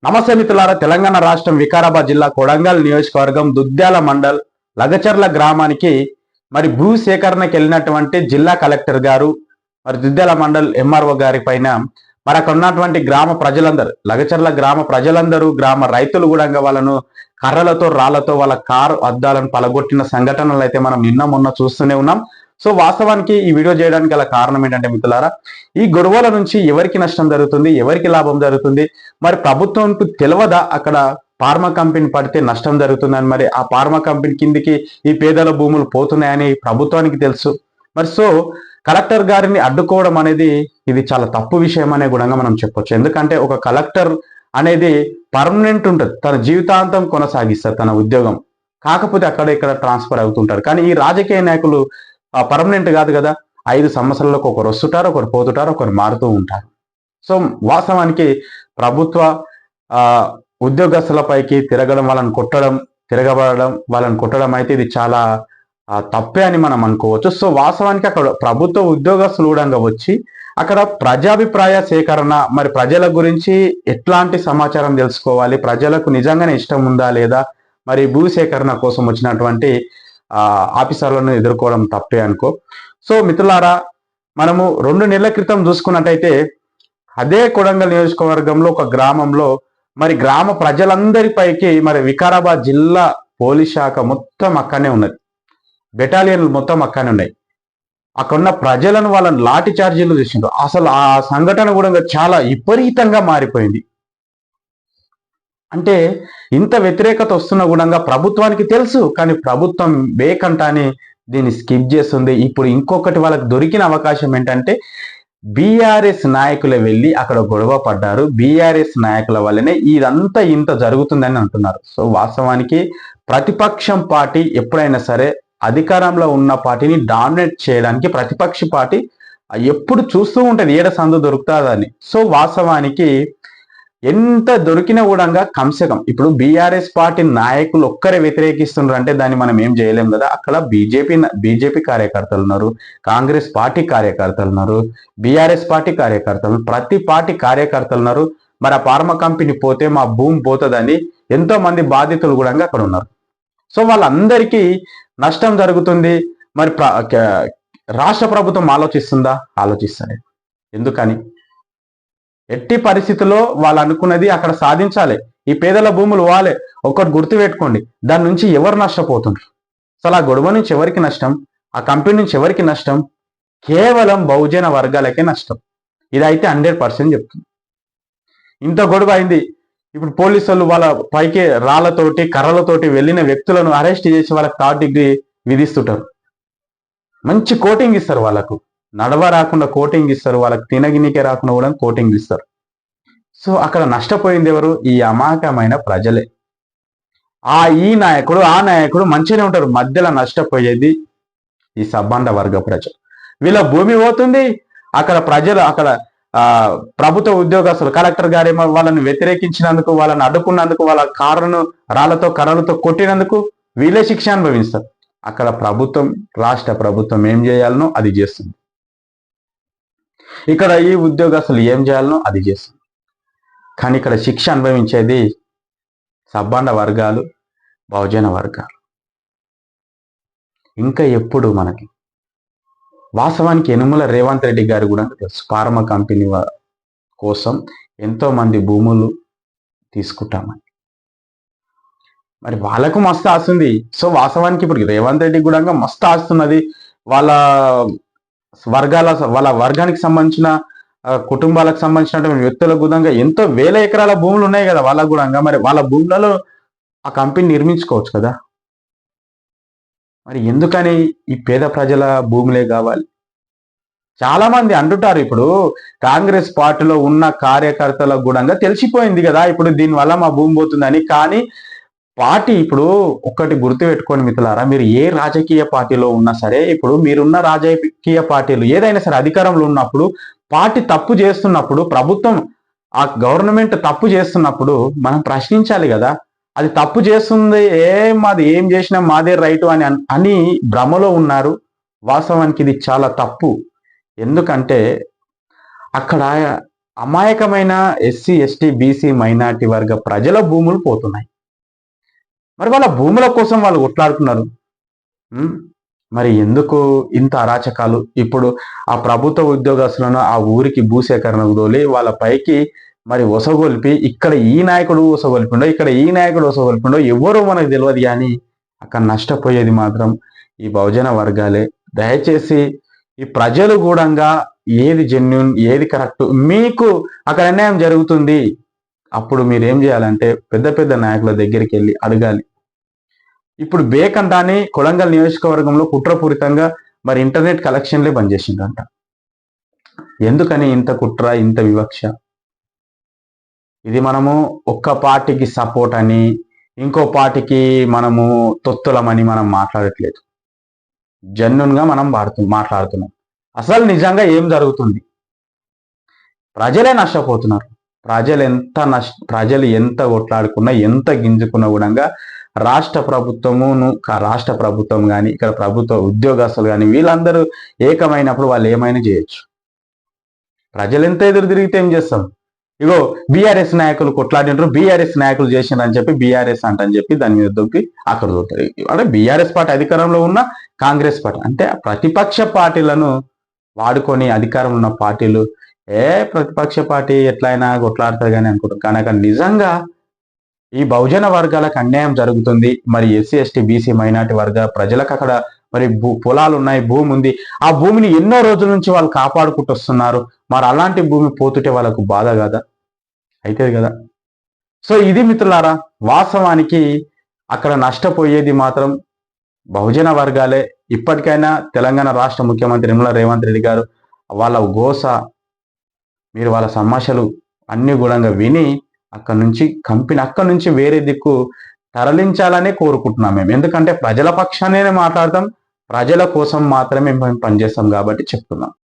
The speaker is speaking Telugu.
నమస్తే మిత్రులారా, తెలంగాణ రాష్ట్రం వికారాబాద్ జిల్లా కొడంగల్ నియోజకవర్గం దుద్యాల మండల్ లగచర్ల గ్రామానికి మరి భూ సేకరణకి వెళ్ళినటువంటి జిల్లా కలెక్టర్ గారు మరి దుద్యాల మండల్ ఎంఆర్ఓ గారి పైన మరి అక్కడ ఉన్నటువంటి గ్రామ ప్రజలందరూ, లగచర్ల గ్రామ ప్రజలందరూ, గ్రామ రైతులు కూడా వాళ్ళను కర్రలతో రాళ్లతో వాళ్ళ కారు అద్దాలను పలగొట్టిన సంఘటనలు అయితే మనం నిన్న మొన్న చూస్తూనే ఉన్నాం. సో వాస్తవానికి ఈ వీడియో చేయడానికి గల కారణం ఏంటంటే మిత్రులారా, ఈ గొడవల నుంచి ఎవరికి నష్టం జరుగుతుంది, ఎవరికి లాభం జరుగుతుంది, మరి ప్రభుత్వంకు తెలియదా అక్కడ ఫార్మా కంపెనీ పడితే నష్టం జరుగుతుందని, మరి ఆ ఫార్మా కంపెనీ కిందికి ఈ పేదల భూములు పోతున్నాయని ప్రభుత్వానికి తెలుసు. మరి సో కలెక్టర్ గారిని అడ్డుకోవడం అనేది ఇది చాలా తప్పు విషయం అనే గుణంగా మనం చెప్పొచ్చు. ఎందుకంటే ఒక కలెక్టర్ అనేది పర్మనెంట్ ఉంటుంది, తన జీవితాంతం కొనసాగిస్తారు తన ఉద్యోగం. కాకపోతే అక్కడ ఇక్కడ ట్రాన్స్ఫర్ అవుతుంటారు. కానీ ఈ రాజకీయ నాయకులు పర్మనెంట్ కాదు కదా, 5 సంవత్సరాలకు ఒకరు వస్తుంటారు, ఒకరు పోతుంటారు, ఒకరు మారుతూ ఉంటారు. సో వాస్తవానికి ప్రభుత్వ ఉద్యోగస్తులపైకి తిరగడం, వాళ్ళని కొట్టడం, తిరగబడడం, వాళ్ళని కొట్టడం అయితే ఇది చాలా తప్పే అని మనం అనుకోవచ్చు. సో వాస్తవానికి అక్కడ ప్రభుత్వ ఉద్యోగస్తులు కూడా వచ్చి అక్కడ ప్రజాభిప్రాయ సేకరణ, మరి ప్రజల గురించి ఎట్లాంటి సమాచారం తెలుసుకోవాలి, ప్రజలకు నిజంగానే ఇష్టం ఉందా లేదా, మరి భూ సేకరణ కోసం వచ్చినటువంటి ఆఫీసర్లను ఎదుర్కోవడం తప్పే అనుకో. సో మిత్రులారా, మనము 2 నెలల క్రితం చూసుకున్నట్టయితే అదే కొడంగల్ నియోజకవర్గంలో ఒక గ్రామంలో మరి గ్రామ ప్రజలందరిపైకి మరి వికారాబాద్ జిల్లా పోలీస్ శాఖ మొత్తం అక్కడనే ఉన్నది, బెటాలియన్లు మొత్తం అక్కడనే ఉన్నాయి. అక్కడున్న ప్రజలను వాళ్ళని లాఠీ చార్జీలు చేసిండ్రు. అసలు ఆ సంఘటన కూడా చాలా విపరీతంగా మారిపోయింది. అంటే ఇంత వ్యతిరేకత వస్తున్న గుణంగా ప్రభుత్వానికి తెలుసు, కానీ ప్రభుత్వం బేకంటాని దీన్ని స్కిప్ చేస్తుంది. ఇప్పుడు ఇంకొకటి వాళ్ళకి దొరికిన అవకాశం ఏంటంటే బీఆర్ఎస్ నాయకులే వెళ్ళి అక్కడ గొడవ పడ్డారు. బీఆర్ఎస్ నాయకుల వల్లనే ఇదంతా ఇంత జరుగుతుందని అంటున్నారు. సో వాస్తవానికి ప్రతిపక్షం పార్టీ ఎప్పుడైనా సరే అధికారంలో ఉన్న పార్టీని డామినేట్ చేయడానికి ప్రతిపక్ష పార్టీ ఎప్పుడు చూస్తూ ఉంటుంది, ఏడ సందు దొరుకుతుందని. సో వాస్తవానికి ఎంత దొరికినా కూడా కమ్సే కమ్ ఇప్పుడు బీఆర్ఎస్ పార్టీ నాయకులు ఒక్కరే వ్యతిరేకిస్తున్నారు అంటే దాన్ని మనం ఏం చేయలేం కదా. అక్కడ బీజేపీ కార్యకర్తలు ఉన్నారు, కాంగ్రెస్ పార్టీ కార్యకర్తలు ఉన్నారు, బీఆర్ఎస్ పార్టీ కార్యకర్తలు, ప్రతి పార్టీ కార్యకర్తలు ఉన్నారు. మరి ఆ ఫార్మా కంపెనీ పోతే మా భూమి పోతుందని ఎంతో మంది బాధితులు కూడా అక్కడ ఉన్నారు. సో వాళ్ళందరికీ నష్టం జరుగుతుంది. మరి రాష్ట్ర ప్రభుత్వం ఆలోచిస్తుందా? ఆలోచిస్తుంది. ఎందుకని? ఎట్టి పరిస్థితుల్లో వాళ్ళు అనుకున్నది అక్కడ సాధించాలి. ఈ పేదల భూములు వాళ్ళే. ఒక్కటి గుర్తుపెట్టుకోండి, దాని నుంచి ఎవరు నష్టపోతుండ్రు? అసలు ఆ గొడవ నుంచి ఎవరికి నష్టం? ఆ కంపెనీ నుంచి ఎవరికి నష్టం? కేవలం బహుజన వర్గాలకే నష్టం. ఇదైతే 100% చెప్తుంది. ఇంత గొడవ అయింది. ఇప్పుడు పోలీసులు వాళ్ళ పైకి రాళ్లతోటి కర్రలతోటి వెళ్ళిన వ్యక్తులను అరెస్ట్ చేసి వాళ్ళకి 3rd డిగ్రీ విధిస్తుంటారు. మంచి కోటింగ్ ఇస్తారు, వాళ్ళకు నడవ రాకుండా కోటింగ్ ఇస్తారు, వాళ్ళకి తినగినికే రాకుండా కూడా కోటింగ్ ఇస్తారు. సో అక్కడ నష్టపోయింది ఎవరు? ఈ అమాయకమైన ప్రజలే. ఈ నాయకుడు ఆ నాయకుడు మంచిగానే ఉంటారు, మధ్యలో నష్టపోయేది ఈ సబ్బండ వర్గ ప్రజలు. వీళ్ళ భూమి పోతుంది, అక్కడ ప్రజలు, అక్కడ ప్రభుత్వ ఉద్యోగస్తులు, కలెక్టర్ గారేమో వాళ్ళని వ్యతిరేకించినందుకు, వాళ్ళని అడ్డుకున్నందుకు, వాళ్ళ కారును రాళ్లతో కర్రలతో కొట్టినందుకు వీళ్ళే శిక్ష అనుభవిస్తారు. అక్కడ ప్రభుత్వం, రాష్ట్ర ప్రభుత్వం ఏం చేయాలనో అది చేస్తుంది. ఇక్కడ ఈ ఉద్యోగస్తులు ఏం చేయాలనో అది చేస్తుంది. కానీ ఇక్కడ శిక్ష అనుభవించేది సబ్బండ వర్గాలు, బహుజన వర్గాలు. ఇంకా ఎప్పుడు మనకి వాస్తవానికి యనుమల రేవంత్ రెడ్డి గారు కూడా తెలుసు, ఫార్మా కంపెనీ కోసం ఎంతో మంది భూములు తీసుకుంటామని. మరి వాళ్ళకు మస్తు ఆస్తుంది. సో వాస్తవానికి ఇప్పుడు రేవంత్ రెడ్డి కూడా మస్తు ఆస్తున్నది. వాళ్ళ వర్గానికి సంబంధించిన కుటుంబాలకు సంబంధించినటువంటి వ్యక్తుల గుదంగా ఎంతో వేల ఎకరాల భూములు ఉన్నాయి కదా వాళ్ళకు కూడా. మరి వాళ్ళ భూములలో ఆ కంపెనీ నిర్మించుకోవచ్చు కదా. మరి ఎందుకని ఈ పేద ప్రజల భూములే కావాలి? చాలా మంది అంటుంటారు, ఇప్పుడు కాంగ్రెస్ పార్టీలో ఉన్న కార్యకర్తలకు కూడా తెలిసిపోయింది కదా ఇప్పుడు దీనివల్ల మా భూమి పోతుందని. కానీ పార్టీ ఇప్పుడు ఒక్కటి గుర్తు పెట్టుకోండి మిత్రులారా, మీరు ఏ రాజకీయ పార్టీలో ఉన్నా సరే, ఇప్పుడు మీరున్న రాజకీయ పార్టీలు ఏదైనా సరే అధికారంలో ఉన్నప్పుడు, పార్టీ తప్పు చేస్తున్నప్పుడు, ప్రభుత్వం ఆ గవర్నమెంట్ తప్పు చేస్తున్నప్పుడు మనం ప్రశ్నించాలి కదా. అది తప్పు చేస్తుంది, మాది ఏం చేసినా మాదే రైటు అని భ్రమలో ఉన్నారు. వాస్తవానికి ఇది చాలా తప్పు. ఎందుకంటే అక్కడ అమాయకమైన ఎస్సీ ఎస్టీ బీసీ మైనార్టీ వర్గ ప్రజల భూములు పోతున్నాయి. మరి వాళ్ళ భూముల కోసం వాళ్ళు కొట్లాడుతున్నారు. మరి ఎందుకు ఇంత అరాచకాలు? ఇప్పుడు ఆ ప్రభుత్వ ఉద్యోగస్తులను ఆ ఊరికి భూసేకరణకు తోలి వాళ్ళ పైకి మరి ఒసగొల్పి, ఇక్కడ ఈ నాయకుడు ఒసగొల్పిండో, ఇక్కడ ఈ నాయకుడు ఒసగొల్పిండో ఎవరో మనకు తెలియదు, కానీ అక్కడ నష్టపోయేది మాత్రం ఈ బహుజన వర్గాలే. దయచేసి ఈ ప్రజలు కూడా ఏది జెన్యున్, ఏది కరెక్ట్, మీకు అక్కడ అన్యాయం జరుగుతుంది, అప్పుడు మీరు ఏం చేయాలంటే పెద్ద పెద్ద నాయకుల దగ్గరికి వెళ్ళి అడగాలి. ఇప్పుడు బేకంటాని కొడంగల్ నియోజకవర్గంలో కుట్రపూరితంగా మరి ఇంటర్నెట్ కలెక్షన్లే బంద్ చేసిందంట. ఎందుకని ఇంత కుట్ర, ఇంత వివక్ష? ఇది మనము ఒక్క పార్టీకి సపోర్ట్ అని, ఇంకో పార్టీకి మనము తొత్తులమని మనం మాట్లాడట్లేదు. జెన్యున్గా మనం మాట్లాడుతున్నాం. అసలు నిజంగా ఏం జరుగుతుంది? ప్రజలే నష్టపోతున్నారు. ప్రజలు ఎంత కొట్లాడుకున్నా, ఎంత గింజుకున్నా కూడా రాష్ట్ర ప్రభుత్వం కానీ, ఇక్కడ ప్రభుత్వ ఉద్యోగస్తులు కానీ వీళ్ళందరూ ఏకమైనప్పుడు వాళ్ళు ఏమైనా చేయొచ్చు. ప్రజలు ఎంత ఎదురు తిరిగితే ఏం చేస్తాం? ఇగో బీఆర్ఎస్ నాయకులు కొట్లాడినారు, బీఆర్ఎస్ నాయకులు చేసినారని చెప్పి బీఆర్ఎస్ అంటని చెప్పి దాని మీద దొరికి అక్కడ దొరుకుతారు. అంటే బీఆర్ఎస్ పార్టీ అధికారంలో ఉన్న కాంగ్రెస్ పార్టీ, అంటే ప్రతిపక్ష పార్టీలను వాడుకొని అధికారంలో ఉన్న పార్టీలు ప్రతిపక్ష పార్టీ ఎట్లయినా కొట్లాడుతుంది కానీ అనుకుంటారు. కానీ అక్కడ నిజంగా ఈ బహుజన వర్గాలకు అన్యాయం జరుగుతుంది. మరి ఎస్సీ ఎస్టీ బీసీ మైనార్టీ వర్గ ప్రజలకు అక్కడ మరి పొలాలు ఉన్నాయి, భూమి ఉంది, ఆ భూమిని ఎన్నో రోజుల నుంచి వాళ్ళు కాపాడుకుంటూ వస్తున్నారు. మరి అలాంటి భూమి పోతుంటే వాళ్ళకు బాధ కదా, అవుతుంది కదా. సో ఇది మిత్రులారా, వాస్తవానికి అక్కడ నష్టపోయేది మాత్రం బహుజన వర్గాలే. ఇప్పటికైనా తెలంగాణ రాష్ట్ర ముఖ్యమంత్రి నిర్మలా రేవంత్ రెడ్డి గారు వాళ్ళ గోస, మీరు వాళ్ళ సమస్యలు అన్ని కూడా విని అక్కడి నుంచి వేరే దిక్కు తరలించాలనే కోరుకుంటున్నాం మేము. ఎందుకంటే ప్రజల పక్షానే మాట్లాడతాం, ప్రజల కోసం మాత్రమే మేము పనిచేస్తాం కాబట్టి చెప్తున్నాం.